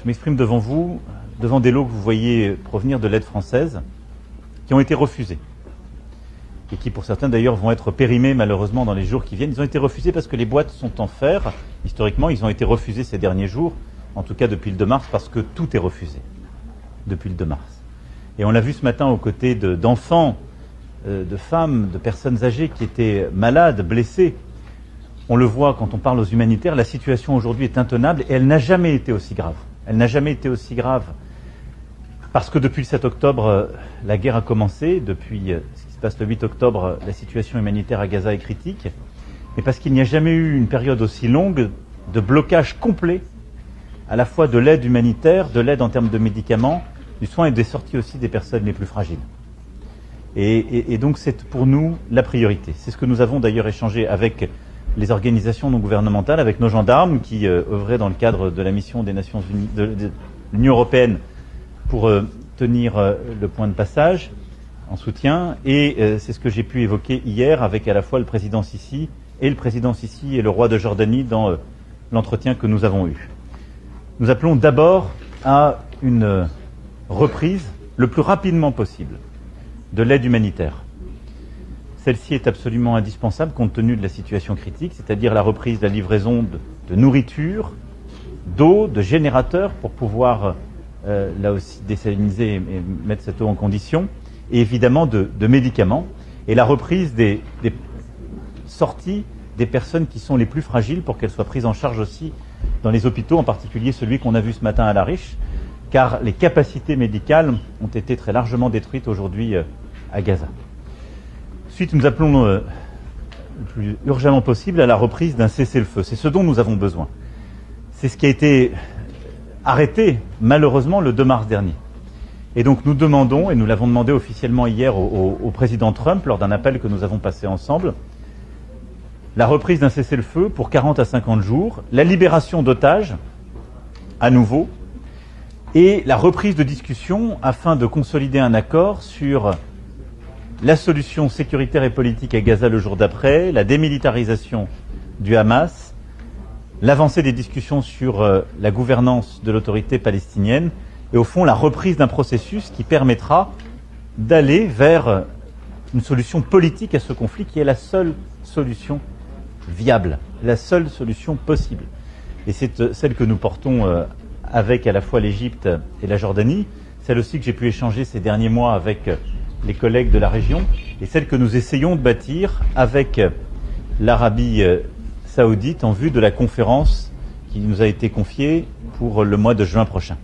Je m'exprime devant vous, devant des lots que vous voyez provenir de l'aide française, qui ont été refusés. Et qui, pour certains d'ailleurs, vont être périmés malheureusement dans les jours qui viennent. Ils ont été refusés parce que les boîtes sont en fer. Historiquement, ils ont été refusés ces derniers jours, en tout cas depuis le 2 mars, parce que tout est refusé depuis le 2 mars. Et on l'a vu ce matin aux côtés d'enfants, de femmes, de personnes âgées qui étaient malades, blessées. On le voit quand on parle aux humanitaires, la situation aujourd'hui est intenable et elle n'a jamais été aussi grave. Elle n'a jamais été aussi grave parce que depuis le 7 octobre, la guerre a commencé. Depuis ce qui se passe le 8 octobre, la situation humanitaire à Gaza est critique. Mais parce qu'il n'y a jamais eu une période aussi longue de blocage complet, à la fois de l'aide humanitaire, de l'aide en termes de médicaments, du soin et des sorties aussi des personnes les plus fragiles. Et donc c'est pour nous la priorité. C'est ce que nous avons d'ailleurs échangé avec les organisations non gouvernementales, avec nos gendarmes qui œuvraient dans le cadre de la mission des Nations Unies, de l'Union européenne pour tenir le point de passage en soutien. Et c'est ce que j'ai pu évoquer hier avec à la fois le président Sissi et le roi de Jordanie dans l'entretien que nous avons eu. Nous appelons d'abord à une reprise le plus rapidement possible de l'aide humanitaire. Celle-ci est absolument indispensable compte tenu de la situation critique, c'est-à-dire la reprise de la livraison de nourriture, d'eau, de générateurs pour pouvoir là aussi désaliniser et mettre cette eau en condition, et évidemment de médicaments, et la reprise des sorties des personnes qui sont les plus fragiles pour qu'elles soient prises en charge aussi dans les hôpitaux, en particulier celui qu'on a vu ce matin à Larish, car les capacités médicales ont été très largement détruites aujourd'hui à Gaza. Ensuite, nous appelons le plus urgemment possible à la reprise d'un cessez-le-feu. C'est ce dont nous avons besoin. C'est ce qui a été arrêté, malheureusement, le 2 mars dernier. Et donc nous demandons, et nous l'avons demandé officiellement hier au président Trump, lors d'un appel que nous avons passé ensemble, la reprise d'un cessez-le-feu pour 40 à 50 jours, la libération d'otages, à nouveau, et la reprise de discussion afin de consolider un accord sur la solution sécuritaire et politique à Gaza le jour d'après, la démilitarisation du Hamas, l'avancée des discussions sur la gouvernance de l'autorité palestinienne et au fond la reprise d'un processus qui permettra d'aller vers une solution politique à ce conflit qui est la seule solution viable, la seule solution possible. Et c'est celle que nous portons avec à la fois l'Égypte et la Jordanie, celle aussi que j'ai pu échanger ces derniers mois avec les collègues de la région, et celle que nous essayons de bâtir avec l'Arabie saoudite en vue de la conférence qui nous a été confiée pour le mois de juin prochain.